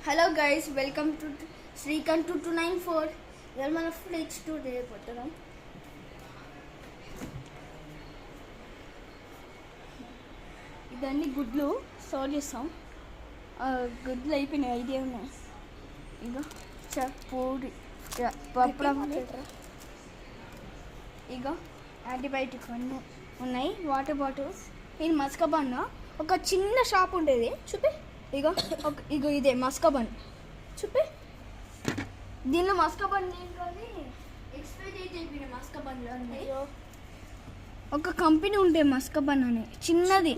Hello guys, welcome to Srikanth 2294. ఇవాళ మన fridge tour చేయబోతున్నాం. ఇదన్నీ గుడ్లు సర్వ్ చేస్తాం. గుడ్లు అయిపోయినాయి, ఐడియా ఉన్నాయి. ఇగో పూరి పప్పడం, ఇగో యాంటీబయాటిక్ అన్నీ ఉన్నాయి. Water bottles. ఇది మస్కబన్. ఒక చిన్న షాప్ ఉండేది, చూపి. ఇగో ఇగో ఇదే మస్కబన్, చూపి. దీనిలో మస్కబన్ కానీ ఎక్స్పైర్ డేట్ అయిపోయిన మస్కబన్లో ఉంది. ఒక కంపెనీ ఉండే మస్కబన్ అని, చిన్నది,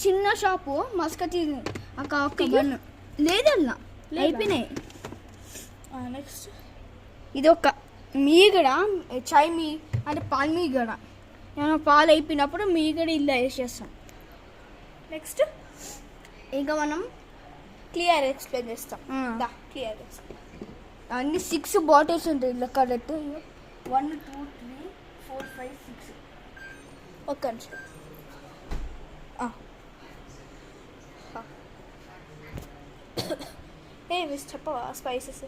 చిన్న షాపు. మస్కటి ఒక బన్ లేదల్లా, అయిపోయినాయి. నెక్స్ట్ ఇది ఒక మీగడ, చాయ్ మీ అంటే పాలు మీగడ. పాలు అయిపోయినప్పుడు మీగడ ఇలా వేసేస్తాం. నెక్స్ట్ ఇంకా మనం క్లియర్ ఎక్స్ప్లెయిన్ చేస్తాం. క్లియర్ అన్ని 6 బాటిల్స్ ఉంటాయి ఇలా కరెక్ట్. 1 2 3 4 5 6. ఒక్క నిమిషం. మిస్ చెప్పవా స్పైసెస్?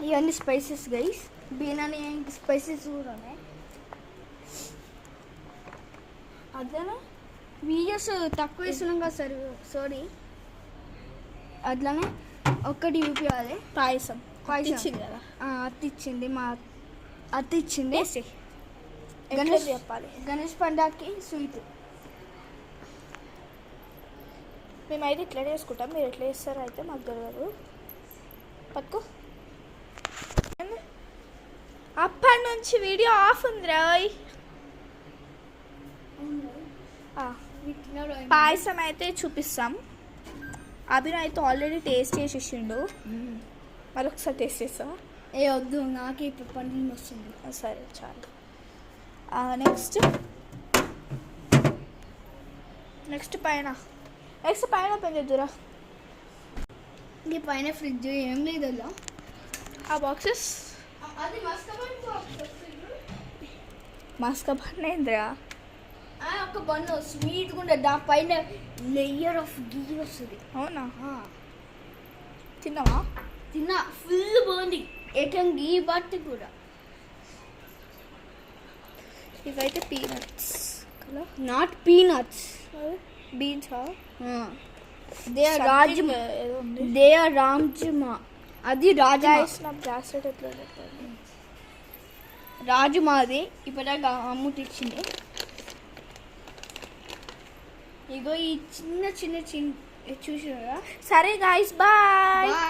ఇవన్నీ స్పైసెస్ గైస్. బిర్యానీ స్పైసెస్ కూడా ఉన్నాయి. అట్లనే వీడియోస్ తక్కువ ఇస్తున్నాం కదా సార్, సారీ. అట్లనే ఒక్కటి చూపించాలి. పాయసం ఇచ్చింది కదా, అత్త ఇచ్చింది, మా అత్త ఇచ్చింది. గణేష్ చెప్పాలి. గణేష్ పండుగకి స్వీట్. మేమైతే ఇట్లా చేసుకుంటాం, మీరు ఎట్లా చేస్తారో అయితే మాకు తెలియదు. పట్టుకో. అప్పటి నుంచి వీడియో ఆఫ్ ఉంది రాయ్. పాయసం అయితే చూపిస్తాం. అభినవ్ అయితే ఆల్రెడీ టేస్ట్ చేసేసిండు. మరొకసారి టేస్ట్ చేస్తా. వద్దు, నాకే పండుగ వస్తుంది. సరే చాలు. నెక్స్ట్ పైన ఓపెన్ చేద్దురా. ఈ పైన ఫ్రిడ్జ్ ఏం లేదు అలా. ఆ బాక్సెస్ అది మస్కబన్ ఏంద్రా? ఒక బన్ను స్వీట్గా ఉంటుంది, దాని పైన లేయర్ ఆఫ్ గీ వస్తుంది. అవునా? తిన్నావా? తిన్నా, ఫుల్ బాగుంది. ఏకం గీ బట్టి కూడా. ఇవైతే peanuts. Not peanuts, beans. They are rajma. They are rajma. అది రాజ్మా. బ్రాస్లెట్ ఎట్లా రాజుమాది ఇప్పటిదాకా అమ్ము తెచ్చింది. ఇగో ఈ చిన్న చిన్న చూసారా? సరే గాయ్స్, బాయ్.